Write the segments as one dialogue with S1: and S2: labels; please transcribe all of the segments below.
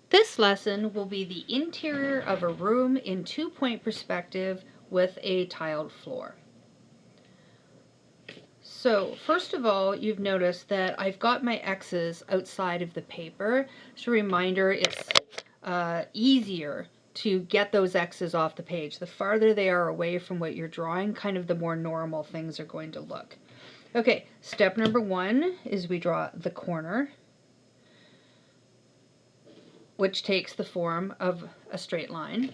S1: This lesson will be the interior of a room in two-point perspective with a tiled floor. So first of all, you've noticed that I've got my X's outside of the paper. Just a reminder, it's easier to get those X's off the page. The farther they are away from what you're drawing, kind of the more normal things are going to look. Okay, step number one is we draw the corner, which takes the form of a straight line.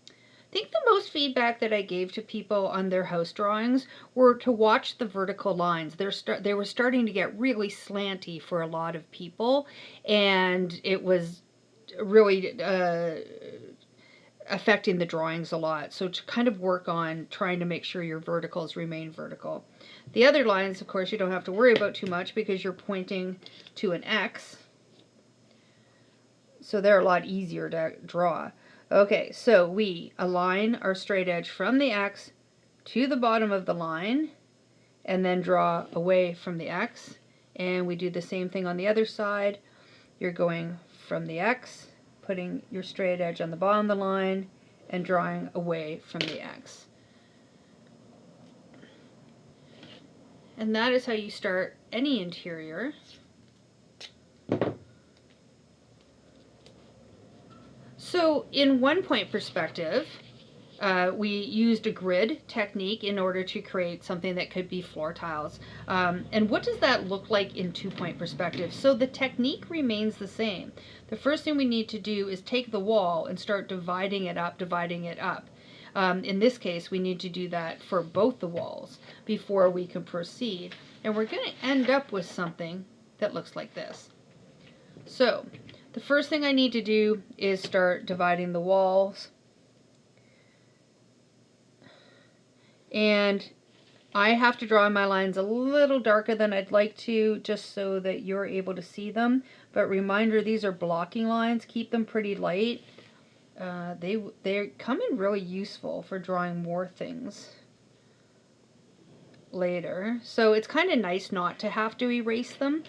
S1: I think the most feedback that I gave to people on their house drawings were to watch the vertical lines. They were starting to get really slanty for a lot of people, and it was really affecting the drawings a lot. So to kind of work on trying to make sure your verticals remain vertical. The other lines, of course, you don't have to worry about too much because you're pointing to an X. So they're a lot easier to draw. Okay, so we align our straight edge from the X to the bottom of the line and then draw away from the X. And we do the same thing on the other side. You're going from the X, putting your straight edge on the bottom of the line and drawing away from the X. And that is how you start any interior. So in one-point perspective, we used a grid technique in order to create something that could be floor tiles. And what does that look like in two-point perspective? So the technique remains the same. The first thing we need to do is take the wall and start dividing it up, in this case, we need to do that for both the walls before we can proceed. And we're going to end up with something that looks like this. So the first thing I need to do is start dividing the walls. And I have to draw my lines a little darker than I'd like to, just so that you're able to see them. But reminder, these are blocking lines. Keep them pretty light. They come in really useful for drawing more things later. So it's kind of nice not to have to erase them.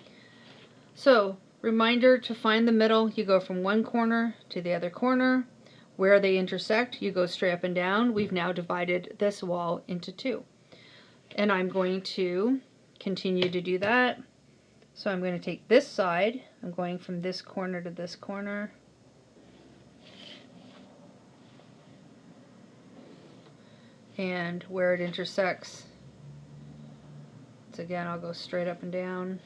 S1: So reminder, to find the middle, you go from one corner to the other corner. Where they intersect, you go straight up and down. We've now divided this wall into two. And I'm going to continue to do that. So I'm going to take this side. I'm going from this corner to this corner. And where it intersects, once again, I'll go straight up and down.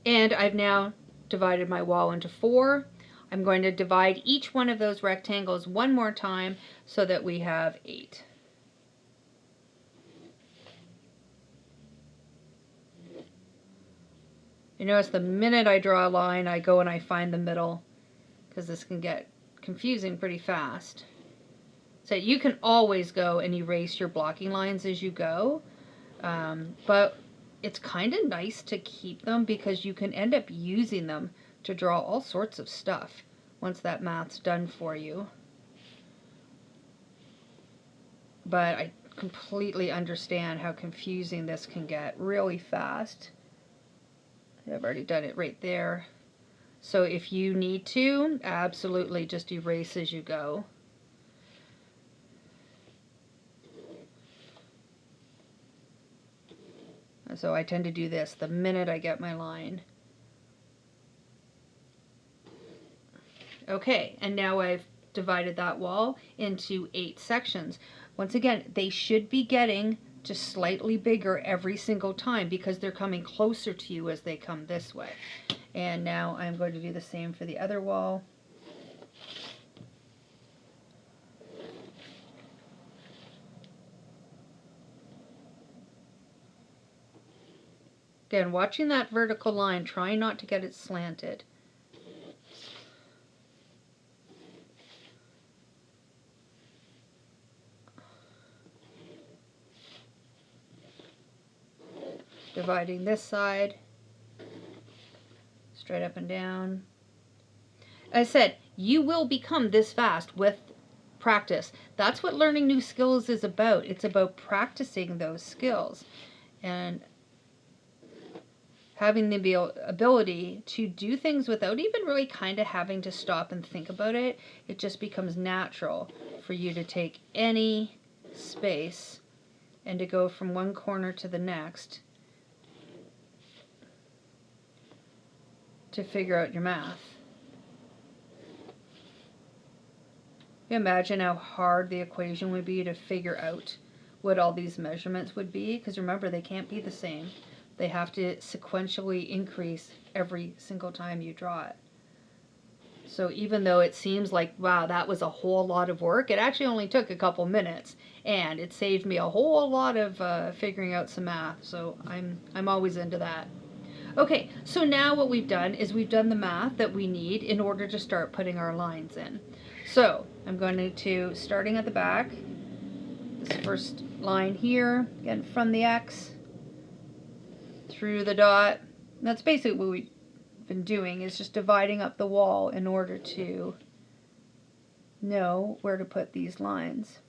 S1: And I've now divided my wall into four. I'm going to divide each one of those rectangles one more time so that we have 8. You notice the minute I draw a line, I go and I find the middle, because this can get confusing pretty fast. So you can always go and erase your blocking lines as you go, but it's kind of nice to keep them because you can end up using them to draw all sorts of stuff once that math's done for you. But I completely understand how confusing this can get really fast. I've already done it right there. So if you need to, absolutely just erase as you go. So I tend to do this the minute I get my line. Okay, and now I've divided that wall into 8 sections. Once again, they should be getting just slightly bigger every single time because they're coming closer to you as they come this way. And now I'm going to do the same for the other wall. Again, watching that vertical line, trying not to get it slanted. Dividing this side, straight up and down. As I said, you will become this fast with practice. That's what learning new skills is about. It's about practicing those skills and having the ability to do things without even really kind of having to stop and think about it. It just becomes natural for you to take any space and to go from one corner to the next to figure out your math. Imagine how hard the equation would be to figure out what all these measurements would be, because remember, they can't be the same. They have to sequentially increase every single time you draw it. So even though it seems like, wow, that was a whole lot of work, it actually only took a couple minutes, and it saved me a whole lot of figuring out some math. So I'm always into that. Okay, so now what we've done is we've done the math that we need in order to start putting our lines in. So I'm going to, starting at the back, this first line here, again from the X through the dot. And that's basically what we've been doing, is just dividing up the wall in order to know where to put these lines.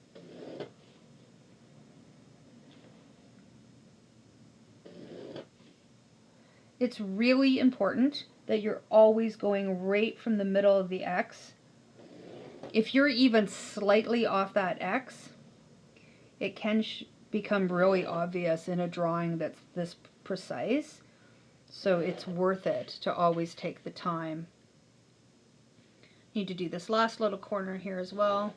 S1: It's really important that you're always going right from the middle of the X. If you're even slightly off that X, it can become really obvious in a drawing that's this precise. So it's worth it to always take the time. Need to do this last little corner here as well.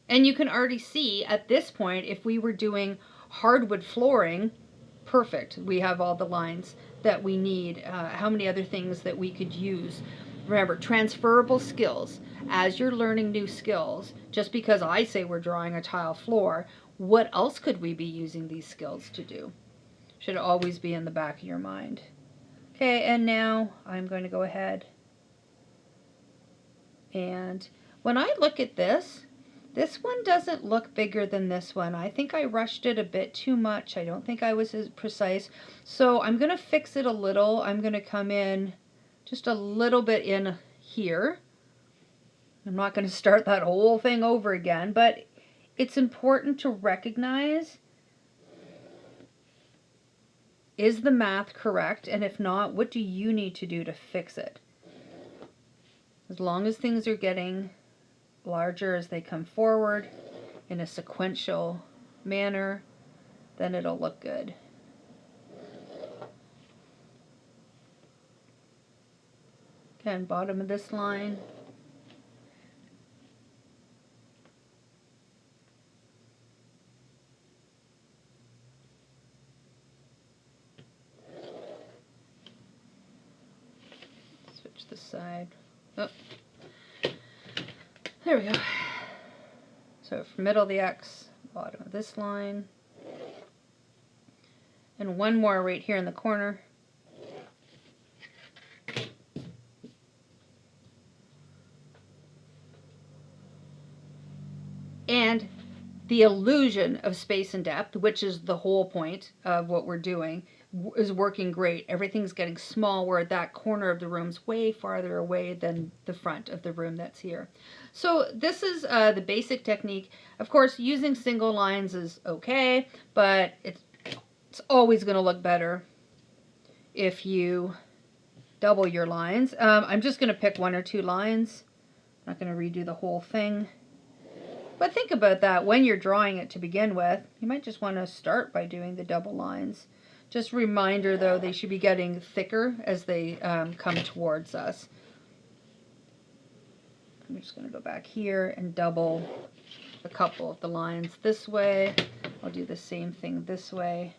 S1: And you can already see at this point, if we were doing hardwood flooring, perfect. We have all the lines that we need. How many other things that we could use? Remember, transferable skills. As you're learning new skills, just because I say we're drawing a tile floor, what else could we be using these skills to do? Should always be in the back of your mind. Okay, and now I'm going to go ahead, and when I look at this one doesn't look bigger than this one. I think I rushed it a bit too much. I don't think I was as precise. So I'm going to fix it a little. I'm going to come in just a little bit in here. I'm not going to start that whole thing over again, but it's important to recognize, is the math correct? And if not, what do you need to do to fix it? As long as things are getting larger as they come forward in a sequential manner, then it'll look good. Again, bottom of this line. Switch the side. Oh. There we go. So from middle of the X, bottom of this line, and one more right here in the corner. And the illusion of space and depth, which is the whole point of what we're doing, is working great. Everything's getting small, where that corner of the room's way farther away than the front of the room that's here. So this is the basic technique. Of course, using single lines is okay, but it's always going to look better if you double your lines. I'm just going to pick one or two lines. I'm not going to redo the whole thing. But think about that when you're drawing it to begin with. You might just want to start by doing the double lines. Just a reminder, though, they should be getting thicker as they come towards us. I'm just going to go back here and double a couple of the lines this way. I'll do the same thing this way.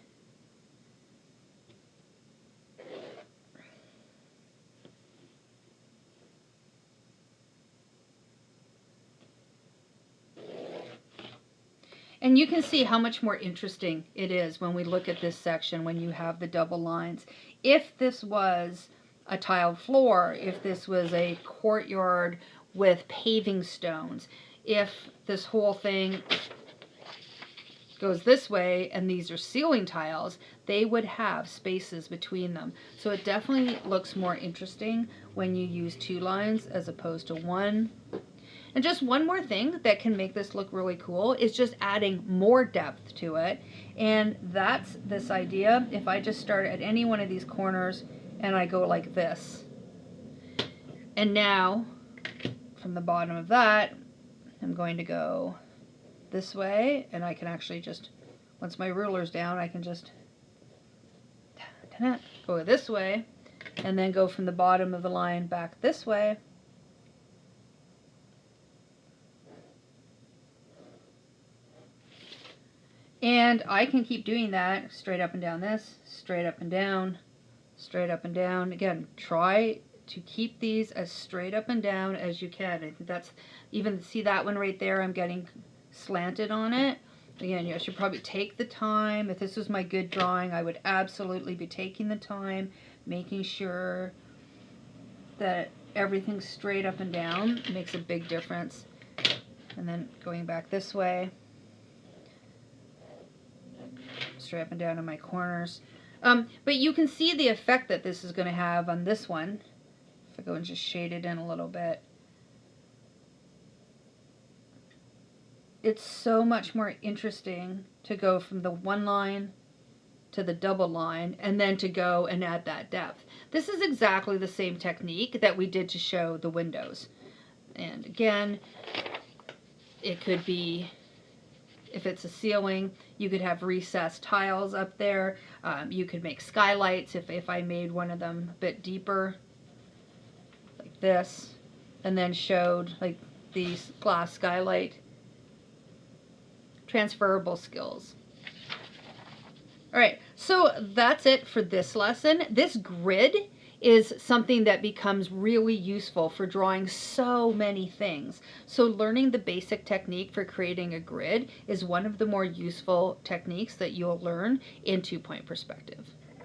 S1: And you can see how much more interesting it is when we look at this section when you have the double lines. If this was a tiled floor, if this was a courtyard with paving stones, if this whole thing goes this way and these are ceiling tiles, they would have spaces between them. So it definitely looks more interesting when you use two lines as opposed to one. And just one more thing that can make this look really cool is just adding more depth to it. And that's this idea. If I just start at any one of these corners and I go like this, and now from the bottom of that, I'm going to go this way, and I can actually just, once my ruler's down, I can just go this way, and then go from the bottom of the line back this way. And I can keep doing that straight up and down this, straight up and down, straight up and down. Again, try to keep these as straight up and down as you can. I think that's, even see that one right there, I'm getting slanted on it. Again, you should probably take the time. If this was my good drawing, I would absolutely be taking the time, making sure that everything's straight up and down. It makes a big difference. And then going back this way, straight up and down in my corners. But you can see the effect that this is going to have on this one. If I go and just shade it in a little bit. It's so much more interesting to go from the one line to the double line and then to go and add that depth. This is exactly the same technique that we did to show the windows. And again, it could be, if it's a ceiling, you could have recessed tiles up there. You could make skylights if I made one of them a bit deeper, like this, and then showed like these glass skylight. Transferable skills. All right, so that's it for this lesson. This grid is something that becomes really useful for drawing so many things. So learning the basic technique for creating a grid is one of the more useful techniques that you'll learn in 2-point perspective.